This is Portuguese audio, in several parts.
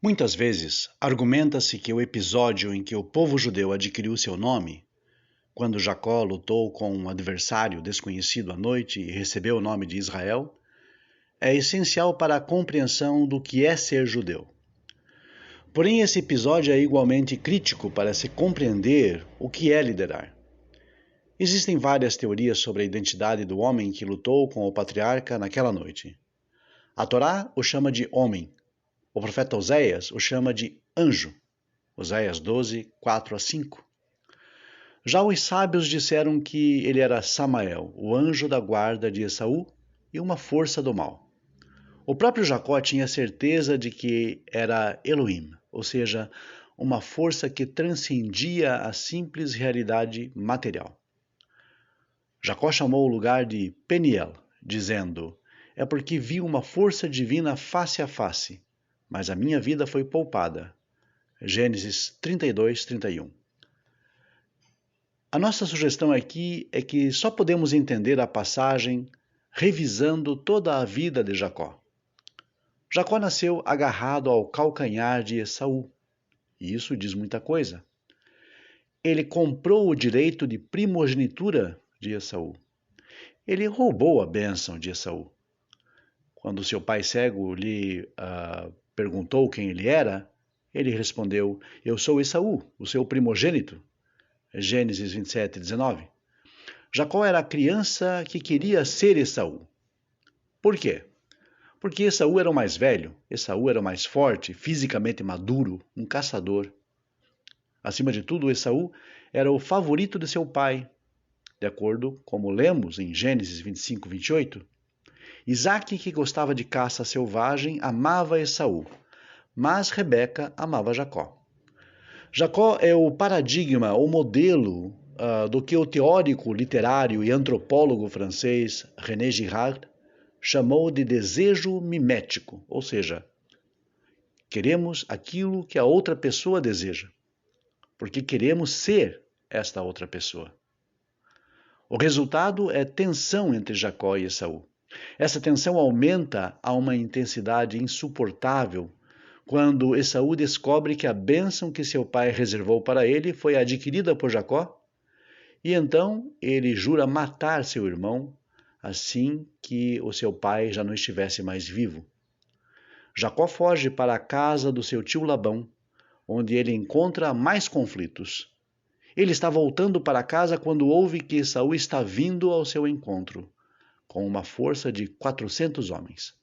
Muitas vezes, argumenta-se que o episódio em que o povo judeu adquiriu seu nome, quando Jacó lutou com um adversário desconhecido à noite e recebeu o nome de Israel, é essencial para a compreensão do que é ser judeu. Porém, esse episódio é igualmente crítico para se compreender o que é liderar. Existem várias teorias sobre a identidade do homem que lutou com o patriarca naquela noite. A Torá o chama de homem. O profeta Oséias o chama de anjo. Oséias 12, 4-5. Já os sábios disseram que ele era Samael, o anjo da guarda de Esaú e uma força do mal. O próprio Jacó tinha certeza de que era Elohim, ou seja, uma força que transcendia a simples realidade material. Jacó chamou o lugar de Peniel, dizendo: é porque vi uma força divina face a face, mas a minha vida foi poupada. Gênesis 32, 31. A nossa sugestão aqui é que só podemos entender a passagem revisando toda a vida de Jacó. Jacó nasceu agarrado ao calcanhar de Esaú, e isso diz muita coisa. Ele comprou o direito de primogenitura de Esaú. Ele roubou a bênção de Esaú. Quando seu pai cego lhe perguntou quem ele era, ele respondeu: eu sou Esaú, o seu primogênito. Gênesis 27, 19. Jacó era a criança que queria ser Esaú. Por quê? Porque Esaú era o mais velho, Esaú era o mais forte, fisicamente maduro, um caçador. Acima de tudo, Esaú era o favorito de seu pai, de acordo como lemos em Gênesis 25, 28. Isaac, que gostava de caça selvagem, amava Esaú, mas Rebeca amava Jacó. Jacó é o paradigma, o modelo do que o teórico literário e antropólogo francês René Girard chamou de desejo mimético, ou seja, queremos aquilo que a outra pessoa deseja, porque queremos ser esta outra pessoa. O resultado é tensão entre Jacó e Esaú. Essa tensão aumenta a uma intensidade insuportável quando Esaú descobre que a bênção que seu pai reservou para ele foi adquirida por Jacó, e então ele jura matar seu irmão assim que o seu pai já não estivesse mais vivo. Jacó foge para a casa do seu tio Labão, onde ele encontra mais conflitos. Ele está voltando para casa quando ouve que Esaú está vindo ao seu encontro, com uma força de 400 homens.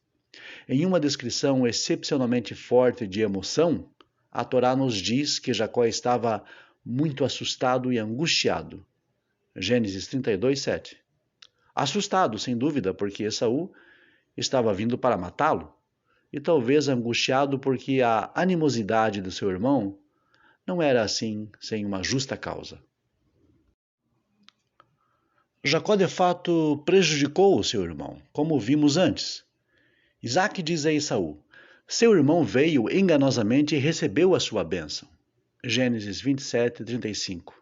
Em uma descrição excepcionalmente forte de emoção, a Torá nos diz que Jacó estava muito assustado e angustiado. Gênesis 32, 7. Assustado, sem dúvida, porque Esaú estava vindo para matá-lo, e talvez angustiado porque a animosidade do seu irmão não era assim sem uma justa causa. Jacó, de fato, prejudicou o seu irmão, como vimos antes. Isaac diz a Esaú: seu irmão veio enganosamente e recebeu a sua bênção. Gênesis 27, 35.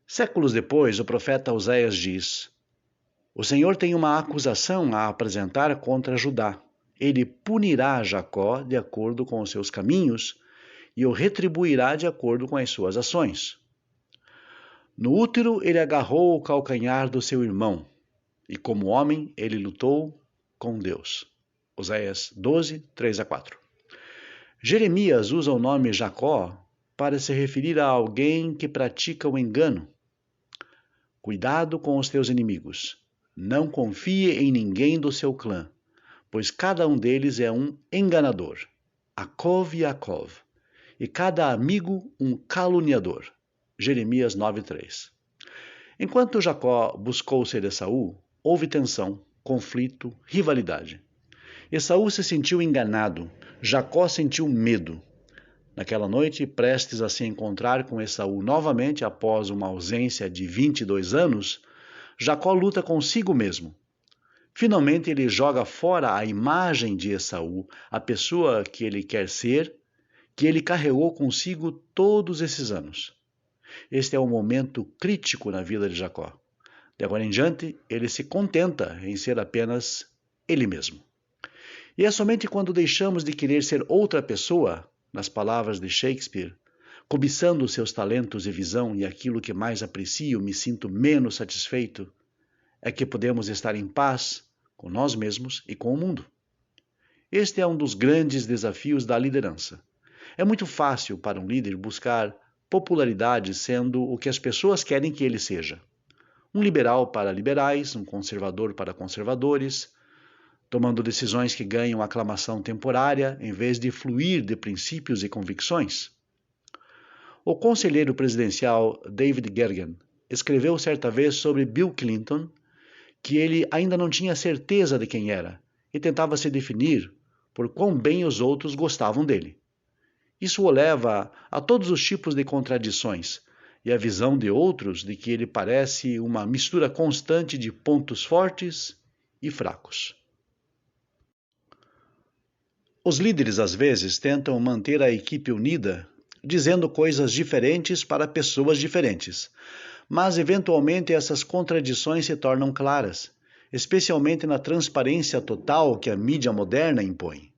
Séculos depois, o profeta Oséias diz: o Senhor tem uma acusação a apresentar contra Judá. Ele punirá Jacó de acordo com os seus caminhos e o retribuirá de acordo com as suas ações. No útero, ele agarrou o calcanhar do seu irmão, e como homem, ele lutou com Deus. Oséias 12, 3-4. Jeremias usa o nome Jacó para se referir a alguém que pratica o engano. Cuidado com os teus inimigos. Não confie em ninguém do seu clã, pois cada um deles é um enganador. Akov Yaakov. E cada amigo um caluniador. Jeremias 9:3. Enquanto Jacó buscou ser Esaú, houve tensão, conflito, rivalidade. Esaú se sentiu enganado, Jacó sentiu medo. Naquela noite, prestes a se encontrar com Esaú novamente após uma ausência de 22 anos, Jacó luta consigo mesmo. Finalmente ele joga fora a imagem de Esaú, a pessoa que ele quer ser, que ele carregou consigo todos esses anos. Este é um momento crítico na vida de Jacó. De agora em diante, ele se contenta em ser apenas ele mesmo. E é somente quando deixamos de querer ser outra pessoa, nas palavras de Shakespeare, cobiçando seus talentos e visão e aquilo que mais aprecio, me sinto menos satisfeito, é que podemos estar em paz com nós mesmos e com o mundo. Este é um dos grandes desafios da liderança. É muito fácil para um líder buscar popularidade sendo o que as pessoas querem que ele seja. Um liberal para liberais, um conservador para conservadores, tomando decisões que ganham aclamação temporária em vez de fluir de princípios e convicções. O conselheiro presidencial David Gergen escreveu certa vez sobre Bill Clinton que ele ainda não tinha certeza de quem era e tentava se definir por quão bem os outros gostavam dele. Isso o leva a todos os tipos de contradições e a visão de outros de que ele parece uma mistura constante de pontos fortes e fracos. Os líderes às vezes tentam manter a equipe unida, dizendo coisas diferentes para pessoas diferentes, mas eventualmente essas contradições se tornam claras, especialmente na transparência total que a mídia moderna impõe.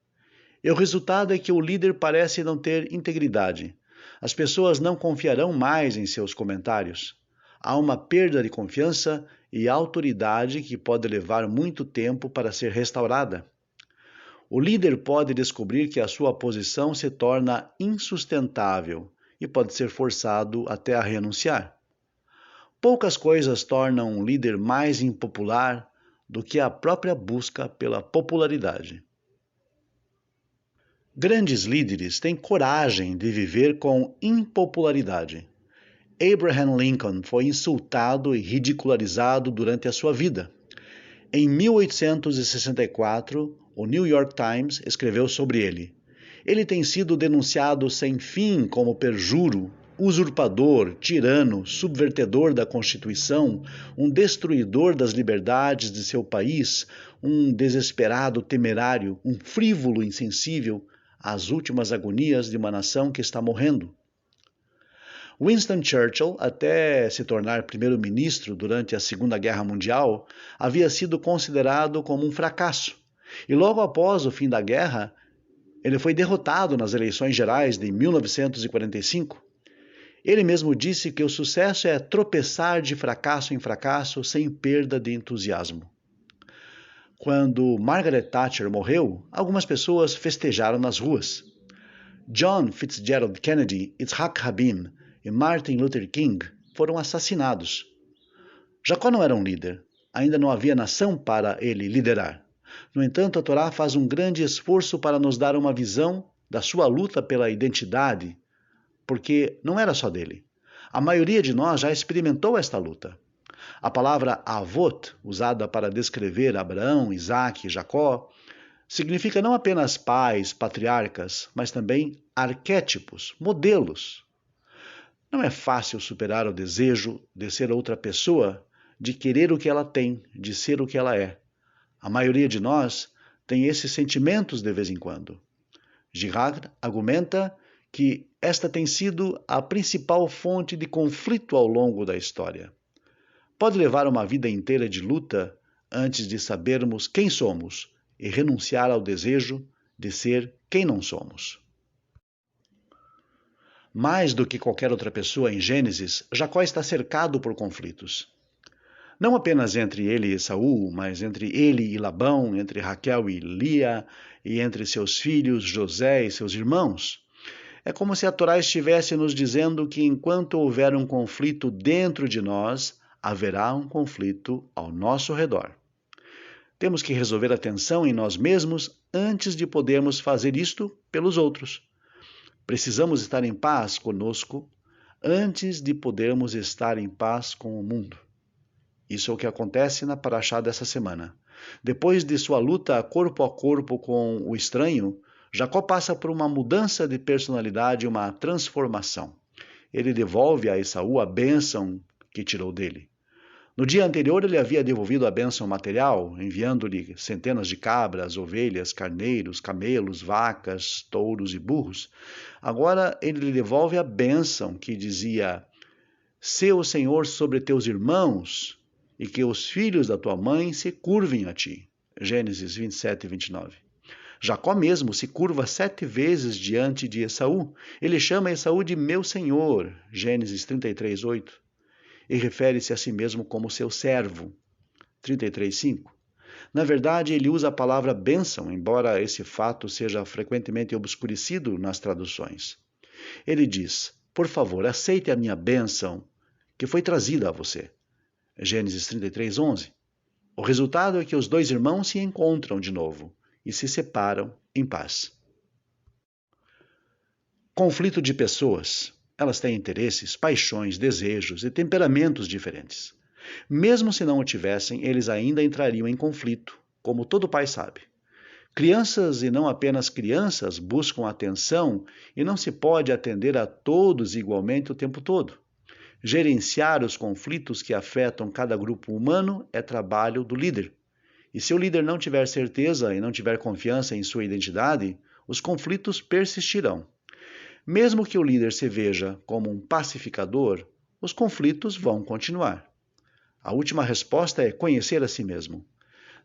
E o resultado é que o líder parece não ter integridade. As pessoas não confiarão mais em seus comentários. Há uma perda de confiança e autoridade que pode levar muito tempo para ser restaurada. O líder pode descobrir que a sua posição se torna insustentável e pode ser forçado até a renunciar. Poucas coisas tornam um líder mais impopular do que a própria busca pela popularidade. Grandes líderes têm coragem de viver com impopularidade. Abraham Lincoln foi insultado e ridicularizado durante a sua vida. Em 1864, o New York Times escreveu sobre ele. Ele tem sido denunciado sem fim como perjuro, usurpador, tirano, subvertedor da Constituição, um destruidor das liberdades de seu país, um desesperado temerário, um frívolo insensível às últimas agonias de uma nação que está morrendo. Winston Churchill, até se tornar primeiro-ministro durante a Segunda Guerra Mundial, havia sido considerado como um fracasso. E logo após o fim da guerra, ele foi derrotado nas eleições gerais de 1945. Ele mesmo disse que o sucesso é tropeçar de fracasso em fracasso sem perda de entusiasmo. Quando Margaret Thatcher morreu, algumas pessoas festejaram nas ruas. John Fitzgerald Kennedy, Yitzhak Rabin e Martin Luther King foram assassinados. Jacó não era um líder, ainda não havia nação para ele liderar. No entanto, a Torá faz um grande esforço para nos dar uma visão da sua luta pela identidade, porque não era só dele. A maioria de nós já experimentou esta luta. A palavra avot, usada para descrever Abraão, Isaque e Jacó, significa não apenas pais, patriarcas, mas também arquétipos, modelos. Não é fácil superar o desejo de ser outra pessoa, de querer o que ela tem, de ser o que ela é. A maioria de nós tem esses sentimentos de vez em quando. Girard argumenta que esta tem sido a principal fonte de conflito ao longo da história. Pode levar uma vida inteira de luta antes de sabermos quem somos e renunciar ao desejo de ser quem não somos. Mais do que qualquer outra pessoa em Gênesis, Jacó está cercado por conflitos. Não apenas entre ele e Esaú, mas entre ele e Labão, entre Raquel e Lia, e entre seus filhos José e seus irmãos. É como se a Torá estivesse nos dizendo que enquanto houver um conflito dentro de nós, haverá um conflito ao nosso redor. Temos que resolver a tensão em nós mesmos antes de podermos fazer isto pelos outros. Precisamos estar em paz conosco antes de podermos estar em paz com o mundo. Isso é o que acontece na paraxá dessa semana. Depois de sua luta corpo a corpo com o estranho, Jacó passa por uma mudança de personalidade, uma transformação. Ele devolve a Esaú a bênção que tirou dele. No dia anterior ele havia devolvido a bênção material, enviando-lhe centenas de cabras, ovelhas, carneiros, camelos, vacas, touros e burros. Agora ele lhe devolve a bênção que dizia: "Sê o Senhor sobre teus irmãos, e que os filhos da tua mãe se curvem a ti." Gênesis 27 e 29. Jacó mesmo se curva 7 vezes diante de Esaú. Ele chama Esaú de meu senhor, Gênesis 33:8, e refere-se a si mesmo como seu servo, 33:5. Na verdade, ele usa a palavra bênção, embora esse fato seja frequentemente obscurecido nas traduções. Ele diz: por favor, aceite a minha bênção que foi trazida a você. Gênesis 33:11. O resultado é que os dois irmãos se encontram de novo e se separam em paz. Conflito de pessoas. Elas têm interesses, paixões, desejos e temperamentos diferentes. Mesmo se não o tivessem, eles ainda entrariam em conflito, como todo pai sabe. Crianças, e não apenas crianças, buscam atenção e não se pode atender a todos igualmente o tempo todo. Gerenciar os conflitos que afetam cada grupo humano é trabalho do líder. E se o líder não tiver certeza e não tiver confiança em sua identidade, os conflitos persistirão. Mesmo que o líder se veja como um pacificador, os conflitos vão continuar. A última resposta é conhecer a si mesmo.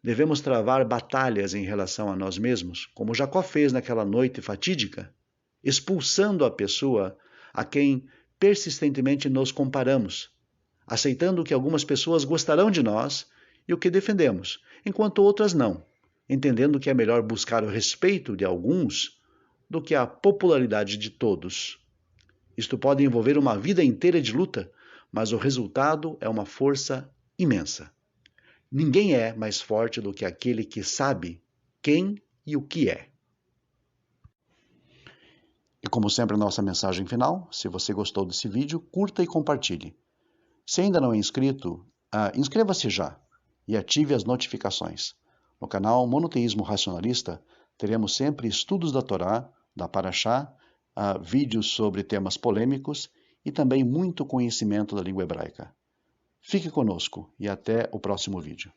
Devemos travar batalhas em relação a nós mesmos, como Jacó fez naquela noite fatídica, expulsando a pessoa a quem persistentemente nos comparamos, aceitando que algumas pessoas gostarão de nós e o que defendemos, enquanto outras não, entendendo que é melhor buscar o respeito de alguns do que a popularidade de todos. Isto pode envolver uma vida inteira de luta, mas o resultado é uma força imensa. Ninguém é mais forte do que aquele que sabe quem e o que é. E como sempre, a nossa mensagem final: se você gostou desse vídeo, curta e compartilhe. Se ainda não é inscrito, inscreva-se já e ative as notificações. No canal Monoteísmo Racionalista, teremos sempre estudos da Torá, da Parashá, vídeos sobre temas polêmicos e também muito conhecimento da língua hebraica. Fique conosco e até o próximo vídeo.